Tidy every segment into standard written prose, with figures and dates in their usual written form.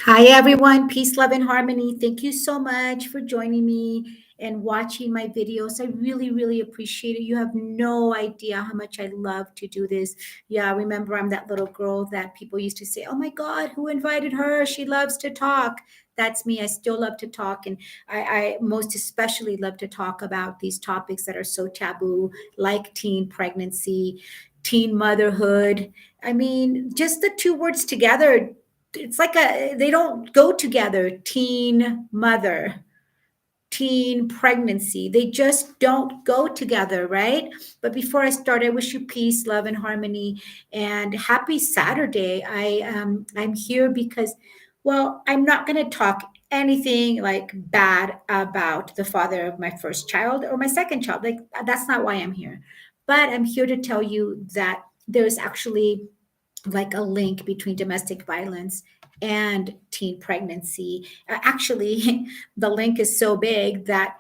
Hi, everyone. Peace, love, and harmony. Thank you so much for joining me and watching my videos. I really, really appreciate it. You have no idea how much I love to do this. Yeah, remember, I'm that little girl that people used to say, "Oh my God, who invited her? She loves to talk." That's me. I still love to talk. And I most especially love to talk about these topics that are so taboo, like teen pregnancy, teen motherhood. I mean, just the two words together, it's like they don't go together. Teen mother, teen pregnancy, they just don't go together, right? But before I start, I wish you peace, love, and harmony, and happy Saturday. I'm here because, well, I'm not going to talk anything like bad about the father of my first child or my second child. Like, that's not why I'm here. But I'm here to tell you that there's actually like a link between domestic violence and teen pregnancy. Actually, the link is so big that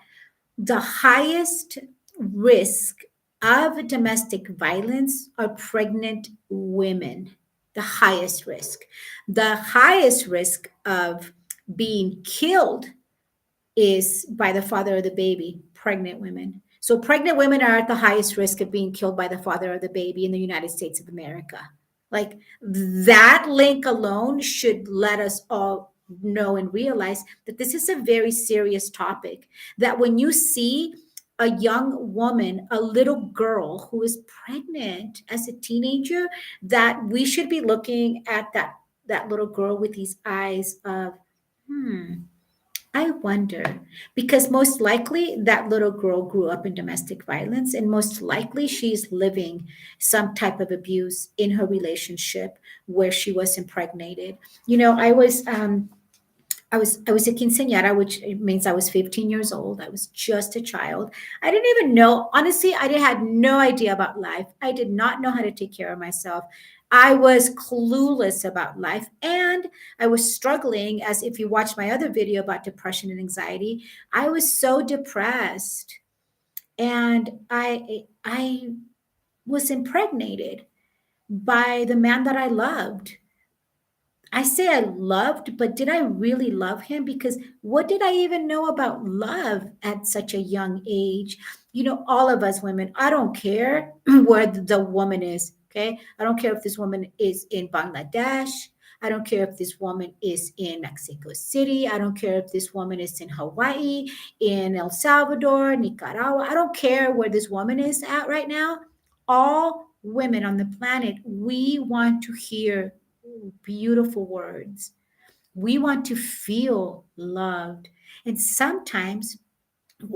the highest risk of domestic violence are pregnant women. The highest risk. The highest risk of being killed is by the father of the baby, pregnant women. So pregnant women are at the highest risk of being killed by the father of the baby in the United States of America. Like, that link alone should let us all know and realize that this is a very serious topic. That when you see a young woman, a little girl who is pregnant as a teenager, that we should be looking at that little girl with these eyes of, I wonder, because most likely that little girl grew up in domestic violence, and most likely she's living some type of abuse in her relationship where she was impregnated. You know, I was a quinceañera, which means I was 15 years old. I was just a child. I didn't even know, honestly, had no idea about life. I did not know how to take care of myself. I was clueless about life, and I was struggling. As if you watched my other video about depression and anxiety, I was so depressed, and I was impregnated by the man that I loved. I say I loved, but did I really love him? Because what did I even know about love at such a young age? You know, all of us women, I don't care where the woman is, okay? I don't care if this woman is in Bangladesh. I don't care if this woman is in Mexico City. I don't care if this woman is in Hawaii, in El Salvador, Nicaragua. I don't care where this woman is at right now. All women on the planet, we want to hear beautiful words. We want to feel loved. And sometimes,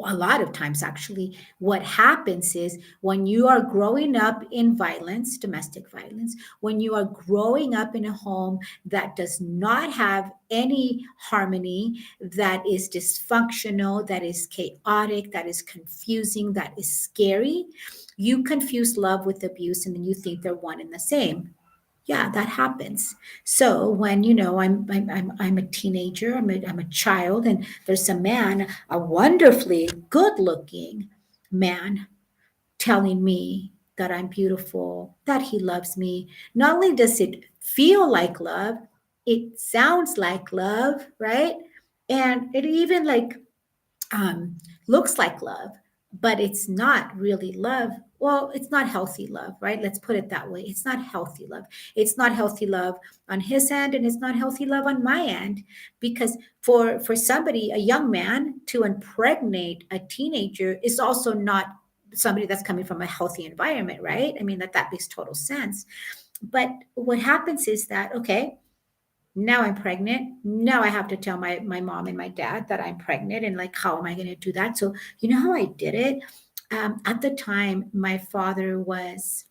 a lot of times actually, what happens is when you are growing up in violence, domestic violence, when you are growing up in a home that does not have any harmony, that is dysfunctional, that is chaotic, that is confusing, that is scary, you confuse love with abuse, and then you think they're one and the same. Yeah, that happens. So when, I'm a teenager, I'm a child, and there's a man, a wonderfully good looking man, telling me that I'm beautiful, that he loves me. Not only does it feel like love, it sounds like love, right? And it even like um, looks like love, but it's not really love. Well, it's not healthy love, right? Let's put it that way. It's not healthy love. It's not healthy love on his end, and it's not healthy love on my end, because for somebody, a young man, to impregnate a teenager is also not somebody that's coming from a healthy environment, right? I mean, that makes total sense. But what happens is that, okay, now I'm pregnant. Now I have to tell my mom and my dad that I'm pregnant, and like, how am I going to do that? So, you know how I did it? At the time, my father was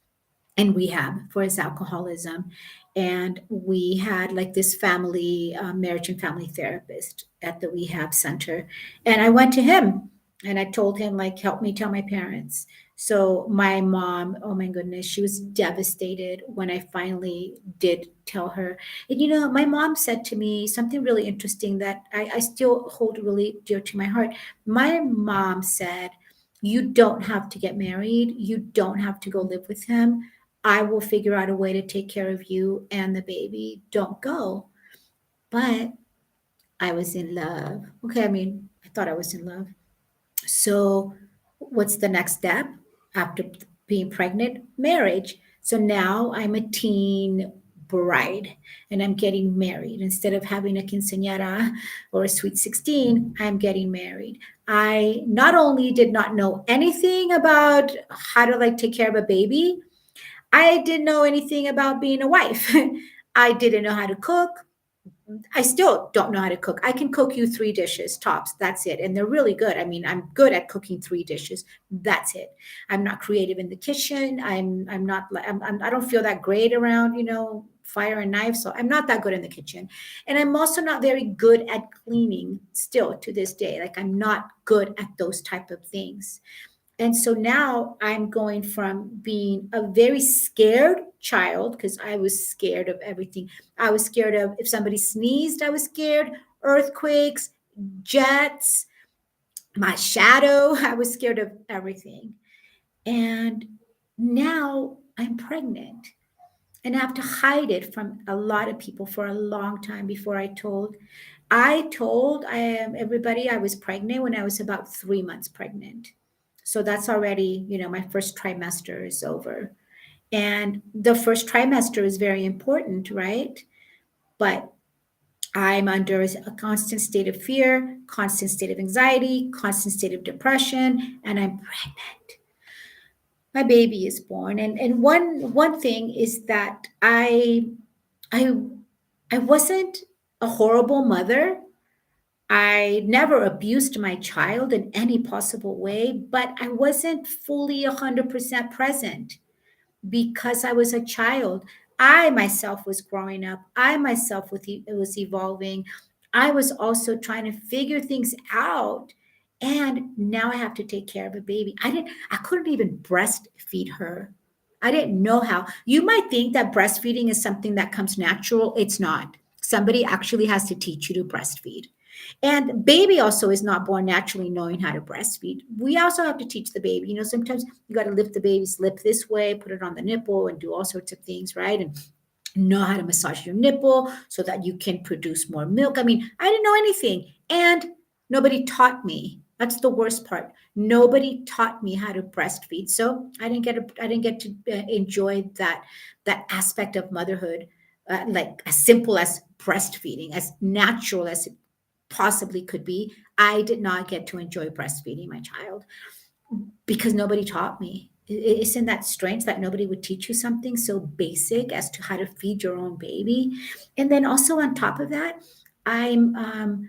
in rehab for his alcoholism, and we had like this family marriage and family therapist at the rehab center, and I went to him and I told him, like, help me tell my parents. So my mom, oh my goodness, she was devastated when I finally did tell her. And you know, my mom said to me something really interesting that I still hold really dear to my heart. My mom said, you don't have to get married, you don't have to go live with him. I will figure out a way to take care of you and the baby. Don't go. But I was in love. Okay, I mean, I thought I was in love. So, what's the next step after being pregnant? Marriage. So now I'm a teen bride and I'm getting married. Instead of having a quinceañera or a sweet 16, I'm getting married. I not only did not know anything about how to like take care of a baby, I didn't know anything about being a wife. I didn't know how to cook. I still don't know how to cook. I can cook you three dishes tops. That's it. And they're really good. I mean, I'm good at cooking three dishes. That's it. I'm not creative in the kitchen. I'm not like I don't feel that great around, fire and knife. So I'm not that good in the kitchen. And I'm also not very good at cleaning still to this day. Like I'm not good at those type of things. And so now I'm going from being a very scared child because I was scared of everything. I was scared of if somebody sneezed, I was scared, earthquakes, jets, my shadow. I was scared of everything. And now I'm pregnant and I have to hide it from a lot of people for a long time before I told. I told everybody I was pregnant when I was about 3 months pregnant. So that's already, my first trimester is over. And the first trimester is very important, right? But I'm under a constant state of fear, constant state of anxiety, constant state of depression, and I'm pregnant. My baby is born. And one thing is that I I wasn't a horrible mother. I never abused my child in any possible way, but I wasn't fully 100% present because I was a child. I myself was growing up. I myself was evolving. I was also trying to figure things out. And now I have to take care of a baby. I couldn't even breastfeed her. I didn't know how. You might think that breastfeeding is something that comes natural. It's not. Somebody actually has to teach you to breastfeed. And baby also is not born naturally knowing how to breastfeed. We also have to teach the baby. Sometimes you got to lift the baby's lip this way, put it on the nipple, and do all sorts of things, right? And know how to massage your nipple so that you can produce more milk. I mean, I didn't know anything. And nobody taught me. That's the worst part. Nobody taught me how to breastfeed. So I didn't get to enjoy that aspect of motherhood, like as simple as breastfeeding, as natural as it possibly could be. I did not get to enjoy breastfeeding my child because nobody taught me. Isn't that strange that nobody would teach you something so basic as to how to feed your own baby? And then also on top of that, I'm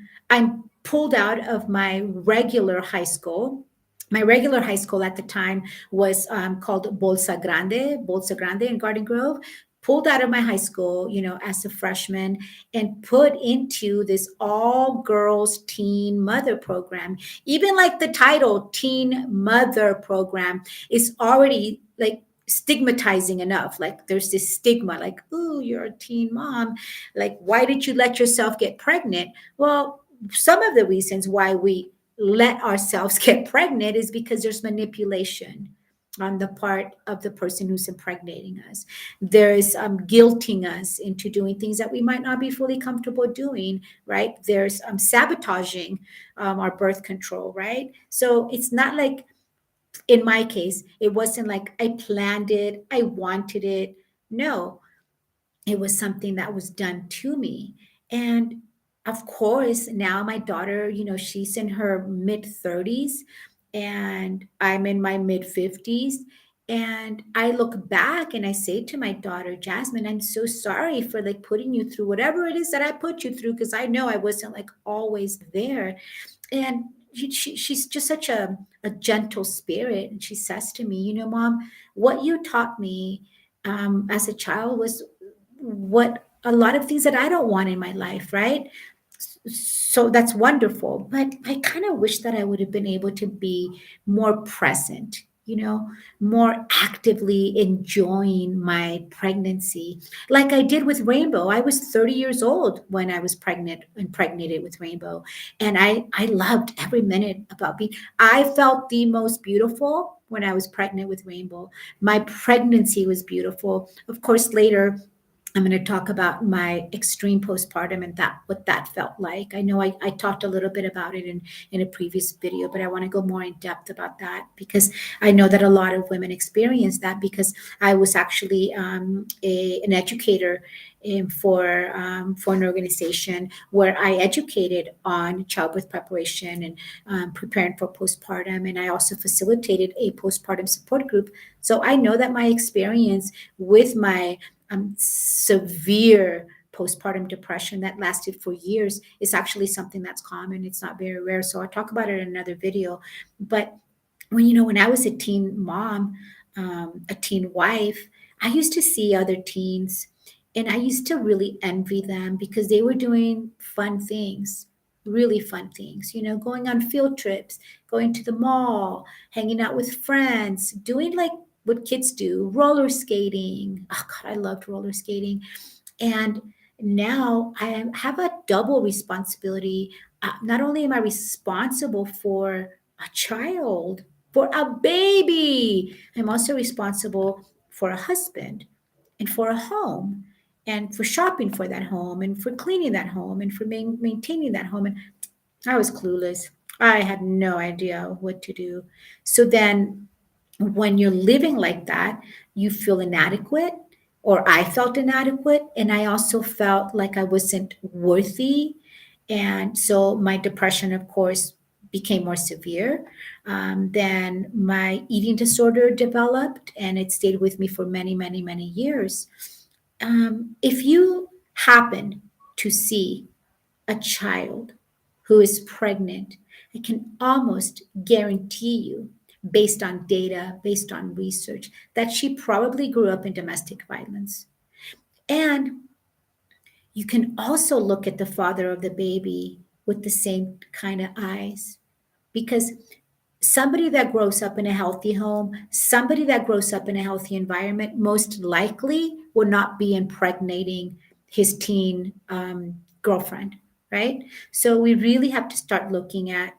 pulled out of my regular high school. My regular high school at the time was called Bolsa Grande in Garden Grove. Pulled out of my high school, as a freshman, and put into this all girls teen mother program. Even like the title teen mother program is already like stigmatizing enough. Like there's this stigma like, oh, you're a teen mom, like why did you let yourself get pregnant? Well, some of the reasons why we let ourselves get pregnant is because there's manipulation on the part of the person who's impregnating us. There's guilting us into doing things that we might not be fully comfortable doing, right? There's sabotaging our birth control, right? So it's not like, in my case, it wasn't like I planned it, I wanted it. No, it was something that was done to me. And of course, now my daughter, she's in her mid 30s and I'm in my mid 50s. And I look back and I say to my daughter, Jasmine, I'm so sorry for like putting you through whatever it is that I put you through, because I know I wasn't like always there. And she's just such a gentle spirit. And she says to me, Mom, what you taught me as a child was what a lot of things that I don't want in my life, right? So that's wonderful. But I kind of wish that I would have been able to be more present, more actively enjoying my pregnancy, like I did with Rainbow. I was 30 years old when I was pregnant, impregnated with Rainbow. And I loved every minute about being, I felt the most beautiful when I was pregnant with Rainbow. My pregnancy was beautiful. Of course, later I'm going to talk about my extreme postpartum and that what that felt like. I know I talked a little bit about it in a previous video, but I want to go more in depth about that because I know that a lot of women experience that because I was actually an educator for an organization where I educated on childbirth preparation and preparing for postpartum, and I also facilitated a postpartum support group. So I know that my experience with my severe postpartum depression that lasted for years is actually something that's common. It's not very rare. So I'll talk about it in another video. But when I was a teen mom, a teen wife, I used to see other teens and I used to really envy them because they were doing fun things, really fun things, going on field trips, going to the mall, hanging out with friends, doing like what kids do, roller skating. Oh, God, I loved roller skating. And now I have a double responsibility. Not only am I responsible for a child, for a baby, I'm also responsible for a husband and for a home and for shopping for that home and for cleaning that home and for maintaining that home. And I was clueless. I had no idea what to do. So then when you're living like that, you feel inadequate, or I felt inadequate. And I also felt like I wasn't worthy. And so my depression, of course, became more severe. Then my eating disorder developed and it stayed with me for many, many, many years. If you happen to see a child who is pregnant, I can almost guarantee you, based on data, based on research, that she probably grew up in domestic violence. And you can also look at the father of the baby with the same kind of eyes because somebody that grows up in a healthy home, somebody that grows up in a healthy environment, most likely will not be impregnating his teen girlfriend, right? So we really have to start looking at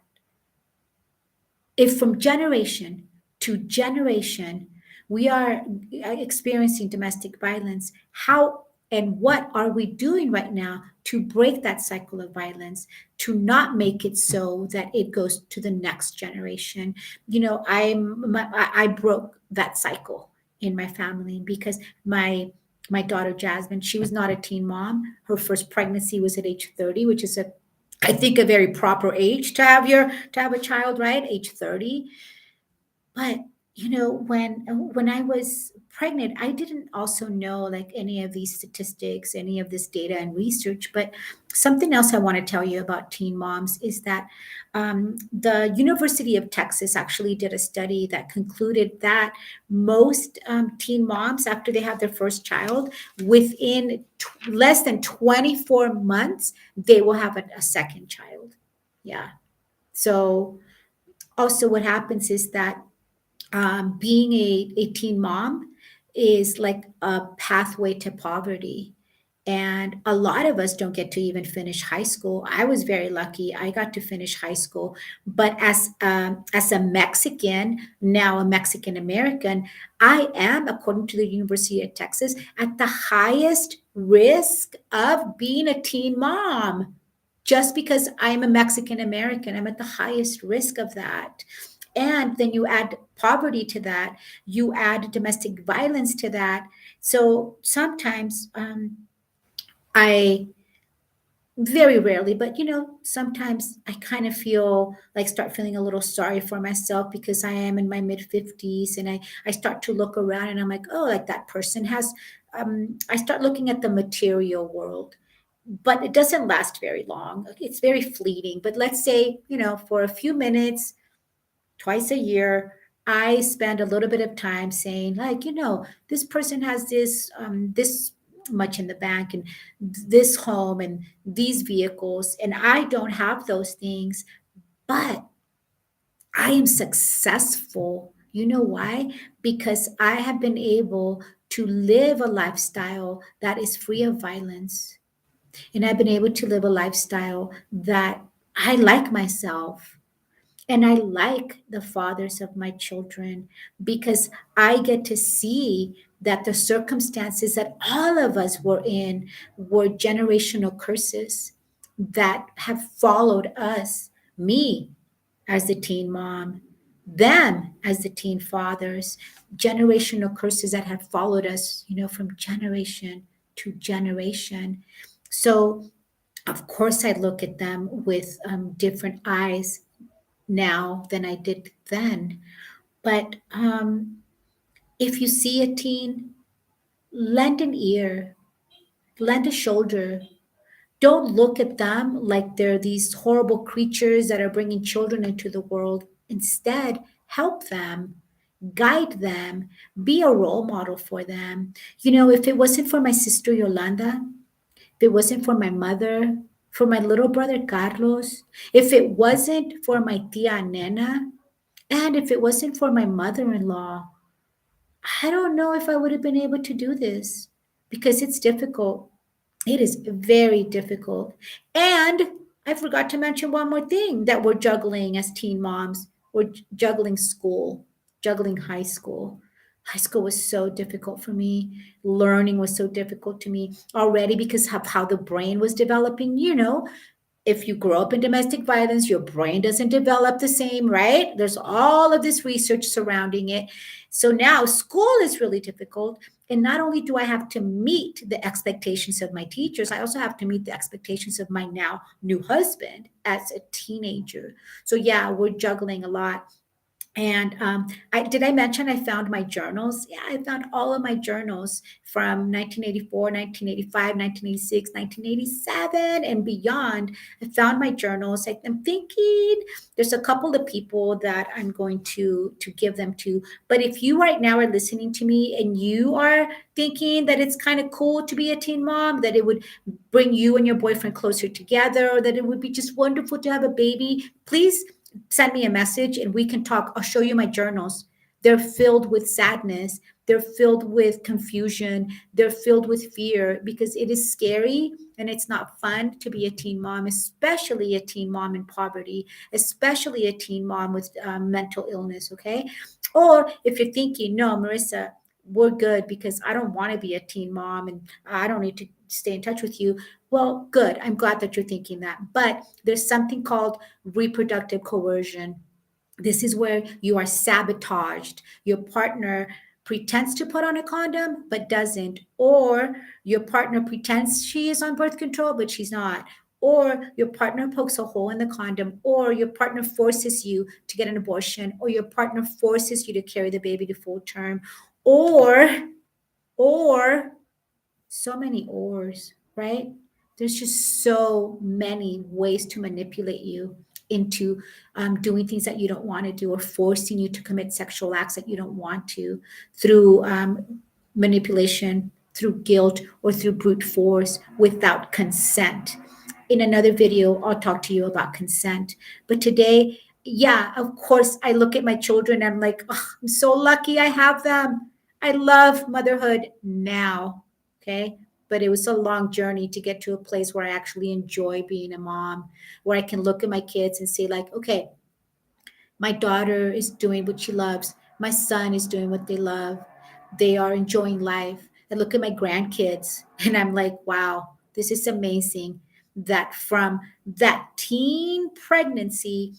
if from generation to generation we are experiencing domestic violence, how and what are we doing right now to break that cycle of violence, to not make it so that it goes to the next generation? I broke that cycle in my family because my daughter Jasmine, she was not a teen mom. Her first pregnancy was at age 30, which is a I think a very proper age to have a child, right? Age 30. But when I was pregnant, I didn't also know like any of these statistics, any of this data and research. But something else I want to tell you about teen moms is that the University of Texas actually did a study that concluded that most teen moms, after they have their first child, within less than 24 months, they will have a second child. Yeah. So also what happens is that being a teen mom is like a pathway to poverty. And a lot of us don't get to even finish high school. I was very lucky. I got to finish high school. But as a Mexican, now a Mexican American, I am, according to the University of Texas, at the highest risk of being a teen mom. Just because I'm a Mexican American, I'm at the highest risk of that. And then you add poverty to that, you add domestic violence to that. So sometimes I very rarely, but sometimes I kind of feel like start feeling a little sorry for myself because I am in my mid 50s and I start to look around and I'm like, oh, like that person has, I start looking at the material world, but it doesn't last very long. It's very fleeting. But let's say, for a few minutes, twice a year, I spend a little bit of time saying, like, this person has this much in the bank and this home and these vehicles, and I don't have those things, but I am successful. You know why? Because I have been able to live a lifestyle that is free of violence. And I've been able to live a lifestyle that I like myself. And I like the fathers of my children because I get to see that the circumstances that all of us were in were generational curses that have followed us, me as the teen mom, them as the teen fathers, generational curses that have followed us, from generation to generation. So, of course, I look at them with different eyes now than I did then. But if you see a teen, lend an ear, lend a shoulder. Don't look at them like they're these horrible creatures that are bringing children into the world. Instead, help them, guide them, be a role model for them. If it wasn't for my sister Yolanda, if it wasn't for my mother, for my little brother Carlos, if it wasn't for my tia Nena, and if it wasn't for my mother in law, I don't know if I would have been able to do this because it's difficult. It is very difficult. And I forgot to mention one more thing that we're juggling as teen moms. We're juggling school, juggling high school. High school was so difficult for me. Learning was so difficult to me already because of how the brain was developing. If you grow up in domestic violence, your brain doesn't develop the same, right? There's all of this research surrounding it. So now school is really difficult. And not only do I have to meet the expectations of my teachers, I also have to meet the expectations of my now new husband as a teenager. So, yeah, we're juggling a lot. And I mention I found my journals? Yeah, I found all of my journals from 1984, 1985, 1986, 1987, and beyond. I found my journals. I'm thinking there's a couple of people that I'm going to give them to. But if you right now are listening to me and you are thinking that it's kind of cool to be a teen mom, that it would bring you and your boyfriend closer together, or that it would be just wonderful to have a baby, please send me a message and we can talk. I'll show you my journals. They're filled with sadness. They're filled with confusion. They're filled with fear because it is scary and it's not fun to be a teen mom, especially a teen mom in poverty, especially a teen mom with mental illness. Okay. Or if you're thinking, no, Marissa, we're good because I don't want to be a teen mom and I don't need to stay in touch with you. Well, good. I'm glad that you're thinking that. But there's something called reproductive coercion. This is where you are sabotaged. Your partner pretends to put on a condom but doesn't, or your partner pretends she is on birth control but she's not, or your partner pokes a hole in the condom, or your partner forces you to get an abortion, or your partner forces you to carry the baby to full term, or so many ors, right? There's just so many ways to manipulate you into doing things that you don't want to do or forcing you to commit sexual acts that you don't want to through manipulation, through guilt, or through brute force without consent. In another video, I'll talk to you about consent. But today, yeah, of course, I look at my children and I'm like, oh, I'm so lucky I have them. I love motherhood now. Okay. But it was a long journey to get to a place where I actually enjoy being a mom, where I can look at my kids and say, like, okay, my daughter is doing what she loves. My son is doing what they love. They are enjoying life. I look at my grandkids and I'm like, wow, this is amazing that from that teen pregnancy,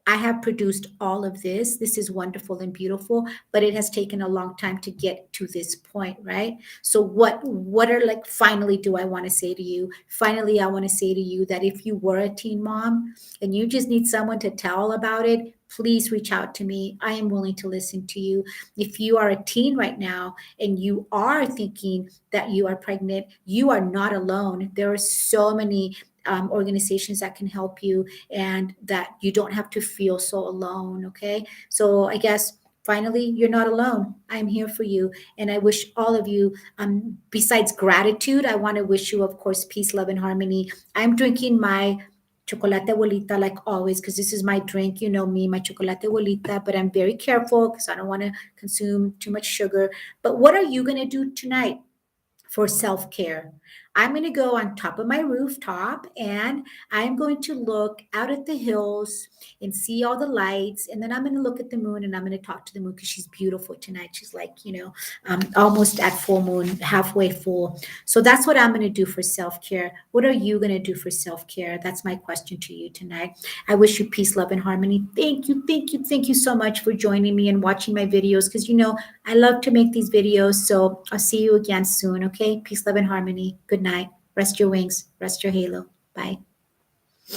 I have produced all of this. This is wonderful and beautiful, but it has taken a long time to get to this point, right? So what are, like, finally do I want to say to you? Finally, I want to say to you that if you were a teen mom and you just need someone to tell about it, please reach out to me. I am willing to listen to you. If you are a teen right now and you are thinking that you are pregnant, you are not alone. There are so many organizations that can help you and that you don't have to feel so alone. Okay. So I guess finally, you're not alone. I'm here for you. And I wish all of you, besides gratitude, I want to wish you, of course, peace, love, and harmony. I'm drinking my chocolate abuelita like always because this is my drink. You know me, my chocolate abuelita, but I'm very careful because I don't want to consume too much sugar. But what are you going to do tonight for self care? I'm going to go on top of my rooftop and I'm going to look out at the hills and see all the lights. And then I'm going to look at the moon and I'm going to talk to the moon because she's beautiful tonight. She's like, almost at full moon, halfway full. So that's what I'm going to do for self care. What are you going to do for self care? That's my question to you tonight. I wish you peace, love, and harmony. Thank you, thank you, thank you so much for joining me and watching my videos because I love to make these videos. So I'll see you again soon. Okay. Peace, love, and harmony. Good night. Rest your wings, rest your halo. Bye.